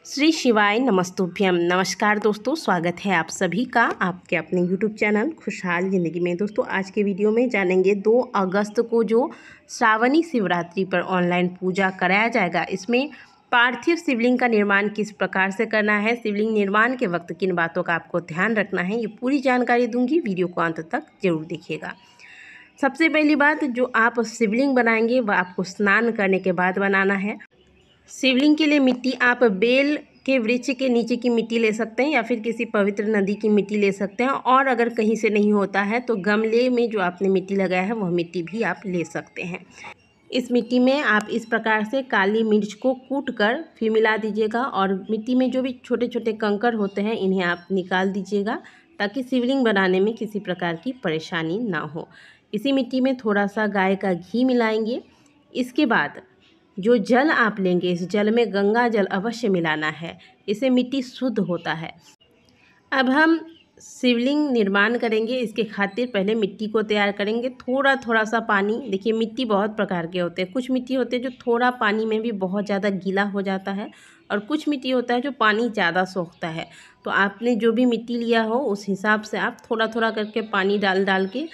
श्री शिवाय नमस्तुभ्यम। नमस्कार दोस्तों, स्वागत है आप सभी का आपके अपने YouTube चैनल खुशहाल ज़िंदगी में। दोस्तों आज के वीडियो में जानेंगे 2 अगस्त को जो श्रावणी शिवरात्रि पर ऑनलाइन पूजा कराया जाएगा, इसमें पार्थिव शिवलिंग का निर्माण किस प्रकार से करना है, शिवलिंग निर्माण के वक्त किन बातों का आपको ध्यान रखना है, ये पूरी जानकारी दूंगी। वीडियो को अंत तक जरूर देखिएगा। सबसे पहली बात, जो आप शिवलिंग बनाएंगे वह आपको स्नान करने के बाद बनाना है। शिवलिंग के लिए मिट्टी आप बेल के वृक्ष के नीचे की मिट्टी ले सकते हैं या फिर किसी पवित्र नदी की मिट्टी ले सकते हैं, और अगर कहीं से नहीं होता है तो गमले में जो आपने मिट्टी लगाया है वह मिट्टी भी आप ले सकते हैं। इस मिट्टी में आप इस प्रकार से काली मिर्च को कूट कर फिर मिला दीजिएगा, और मिट्टी में जो भी छोटे छोटे कंकड़ होते हैं इन्हें आप निकाल दीजिएगा ताकि शिवलिंग बनाने में किसी प्रकार की परेशानी ना हो। इसी मिट्टी में थोड़ा सा गाय का घी मिलाएंगे। इसके बाद जो जल आप लेंगे, इस जल में गंगा जल अवश्य मिलाना है, इससे मिट्टी शुद्ध होता है। अब हम शिवलिंग निर्माण करेंगे, इसके खातिर पहले मिट्टी को तैयार करेंगे। थोड़ा थोड़ा सा पानी, देखिए मिट्टी बहुत प्रकार के होते हैं। कुछ मिट्टी होते हैं जो थोड़ा पानी में भी बहुत ज़्यादा गीला हो जाता है, और कुछ मिट्टी होता है जो पानी ज़्यादा सोखता है। तो आपने जो भी मिट्टी लिया हो उस हिसाब से आप थोड़ा थोड़ा करके पानी डाल के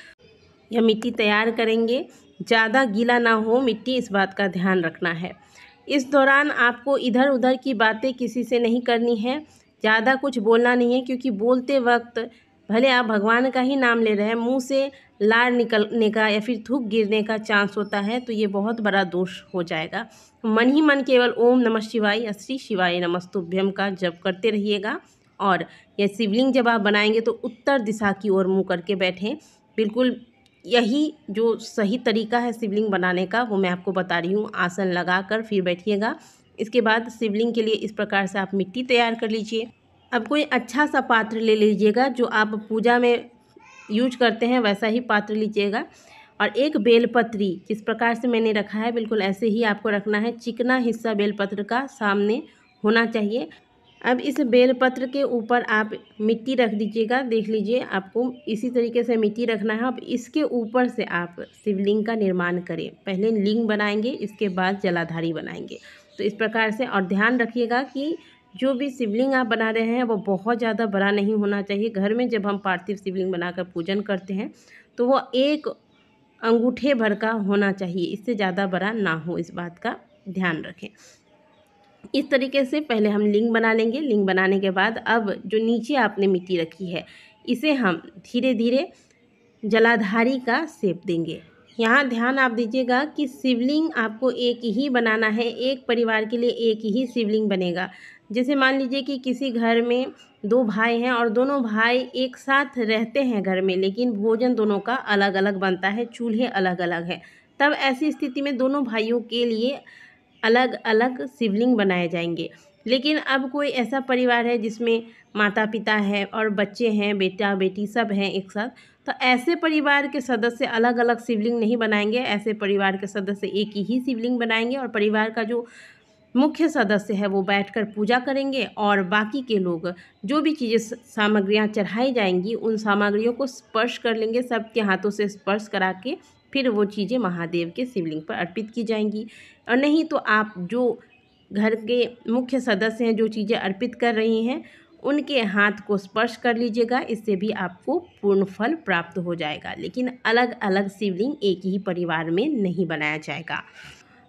यह मिट्टी तैयार करेंगे। ज़्यादा गीला ना हो मिट्टी, इस बात का ध्यान रखना है। इस दौरान आपको इधर उधर की बातें किसी से नहीं करनी है, ज़्यादा कुछ बोलना नहीं है, क्योंकि बोलते वक्त भले आप भगवान का ही नाम ले रहे हैं, मुंह से लार निकलने का या फिर थूक गिरने का चांस होता है, तो ये बहुत बड़ा दोष हो जाएगा। मन ही मन केवल ओम नमः शिवाय या श्री शिवाय नमस्तुभ्यम का जप करते रहिएगा। और यह शिवलिंग जब आप बनाएंगे तो उत्तर दिशा की ओर मुँह करके बैठें। बिल्कुल यही जो सही तरीका है शिवलिंग बनाने का वो मैं आपको बता रही हूँ। आसन लगाकर फिर बैठिएगा। इसके बाद शिवलिंग के लिए इस प्रकार से आप मिट्टी तैयार कर लीजिए। अब कोई अच्छा सा पात्र ले लीजिएगा, जो आप पूजा में यूज करते हैं वैसा ही पात्र लीजिएगा। और एक बेलपत्री जिस प्रकार से मैंने रखा है बिल्कुल ऐसे ही आपको रखना है। चिकना हिस्सा बेलपत्र का सामने होना चाहिए। अब इस बेलपत्र के ऊपर आप मिट्टी रख दीजिएगा। देख लीजिए, आपको इसी तरीके से मिट्टी रखना है। अब इसके ऊपर से आप शिवलिंग का निर्माण करें। पहले लिंग बनाएंगे, इसके बाद जलाधारी बनाएंगे। तो इस प्रकार से, और ध्यान रखिएगा कि जो भी शिवलिंग आप बना रहे हैं वो बहुत ज़्यादा बड़ा नहीं होना चाहिए। घर में जब हम पार्थिव शिवलिंग बनाकर पूजन करते हैं तो वो एक अंगूठे भर का होना चाहिए, इससे ज़्यादा बड़ा ना हो, इस बात का ध्यान रखें। इस तरीके से पहले हम लिंग बना लेंगे। लिंग बनाने के बाद अब जो नीचे आपने मिट्टी रखी है इसे हम धीरे धीरे जलाधारी का शेप देंगे। यहाँ ध्यान आप दीजिएगा कि शिवलिंग आपको एक ही बनाना है। एक परिवार के लिए एक ही शिवलिंग बनेगा। जैसे मान लीजिए कि किसी घर में 2 भाई हैं और दोनों भाई एक साथ रहते हैं घर में, लेकिन भोजन दोनों का अलग अलग बनता है, चूल्हे अलग अलग हैं। तब ऐसी स्थिति में दोनों भाइयों के लिए अलग अलग शिवलिंग बनाए जाएंगे। लेकिन अब कोई ऐसा परिवार है जिसमें माता पिता है और बच्चे हैं, बेटा बेटी सब हैं एक साथ, तो ऐसे परिवार के सदस्य अलग अलग शिवलिंग नहीं बनाएंगे। ऐसे परिवार के सदस्य एक ही शिवलिंग बनाएंगे, और परिवार का जो मुख्य सदस्य है वो बैठकर पूजा करेंगे, और बाकी के लोग जो भी चीज़ें सामग्रियाँ चढ़ाई जाएंगी उन सामग्रियों को स्पर्श कर लेंगे। सबके हाथों से स्पर्श करा के फिर वो चीज़ें महादेव के शिवलिंग पर अर्पित की जाएंगी। और नहीं तो आप जो घर के मुख्य सदस्य हैं, जो चीज़ें अर्पित कर रही हैं, उनके हाथ को स्पर्श कर लीजिएगा। इससे भी आपको पूर्ण फल प्राप्त हो जाएगा। लेकिन अलग अलग शिवलिंग एक ही परिवार में नहीं बनाया जाएगा।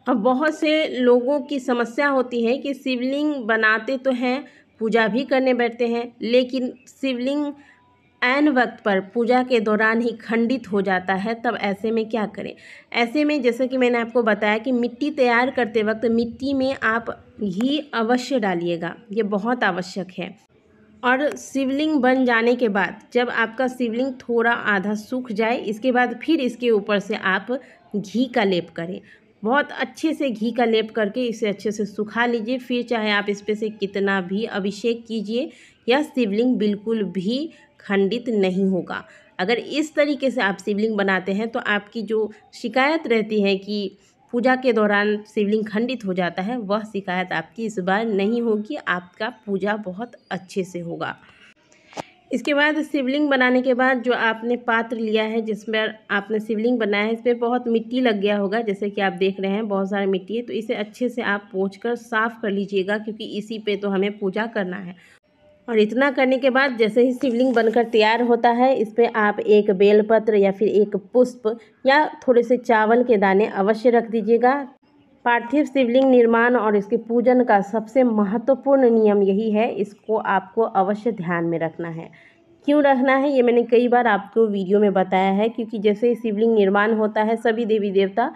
अब बहुत से लोगों की समस्या होती है कि शिवलिंग बनाते तो हैं, पूजा भी करने बैठते हैं, लेकिन शिवलिंग ऐन वक्त पर पूजा के दौरान ही खंडित हो जाता है। तब ऐसे में क्या करें? ऐसे में जैसे कि मैंने आपको बताया कि मिट्टी तैयार करते वक्त मिट्टी में आप घी अवश्य डालिएगा, ये बहुत आवश्यक है। और शिवलिंग बन जाने के बाद जब आपका शिवलिंग थोड़ा आधा सूख जाए, इसके बाद फिर इसके ऊपर से आप घी का लेप करें। बहुत अच्छे से घी का लेप करके इसे अच्छे से सुखा लीजिए। फिर चाहे आप इस पे से कितना भी अभिषेक कीजिए, यह शिवलिंग बिल्कुल भी खंडित नहीं होगा। अगर इस तरीके से आप शिवलिंग बनाते हैं तो आपकी जो शिकायत रहती है कि पूजा के दौरान शिवलिंग खंडित हो जाता है, वह शिकायत आपकी इस बार नहीं होगी। आपका पूजा बहुत अच्छे से होगा। इसके बाद शिवलिंग बनाने के बाद जो आपने पात्र लिया है जिसमें आपने शिवलिंग बनाया है, इस पर बहुत मिट्टी लग गया होगा, जैसे कि आप देख रहे हैं बहुत सारी मिट्टी है। तो इसे अच्छे से आप पोंछकर साफ़ कर लीजिएगा, क्योंकि इसी पे तो हमें पूजा करना है। और इतना करने के बाद जैसे ही शिवलिंग बनकर तैयार होता है, इस पर आप एक बेलपत्र या फिर एक पुष्प या थोड़े से चावल के दाने अवश्य रख दीजिएगा। पार्थिव शिवलिंग निर्माण और इसके पूजन का सबसे महत्वपूर्ण नियम यही है, इसको आपको अवश्य ध्यान में रखना है। क्यों रखना है ये मैंने कई बार आपको वीडियो में बताया है, क्योंकि जैसे ही शिवलिंग निर्माण होता है सभी देवी देवता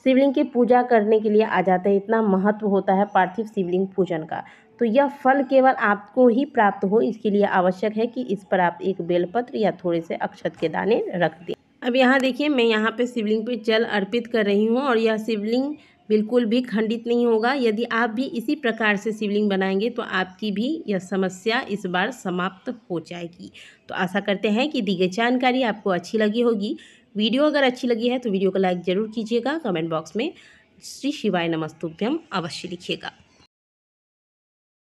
शिवलिंग की पूजा करने के लिए आ जाते हैं। इतना महत्व होता है पार्थिव शिवलिंग पूजन का। तो यह फल केवल आपको ही प्राप्त हो, इसके लिए आवश्यक है कि इस पर आप एक बेलपत्र या थोड़े से अक्षत के दाने रख दें। अब यहाँ देखिए, मैं यहाँ पे शिवलिंग पे जल अर्पित कर रही हूँ और यह शिवलिंग बिल्कुल भी खंडित नहीं होगा। यदि आप भी इसी प्रकार से शिवलिंग बनाएंगे तो आपकी भी यह समस्या इस बार समाप्त हो जाएगी। तो आशा करते हैं कि दी गई जानकारी आपको अच्छी लगी होगी। वीडियो अगर अच्छी लगी है तो वीडियो को लाइक ज़रूर कीजिएगा। कमेंट बॉक्स में श्री शिवाय नमस्तुभ्यम अवश्य लिखिएगा।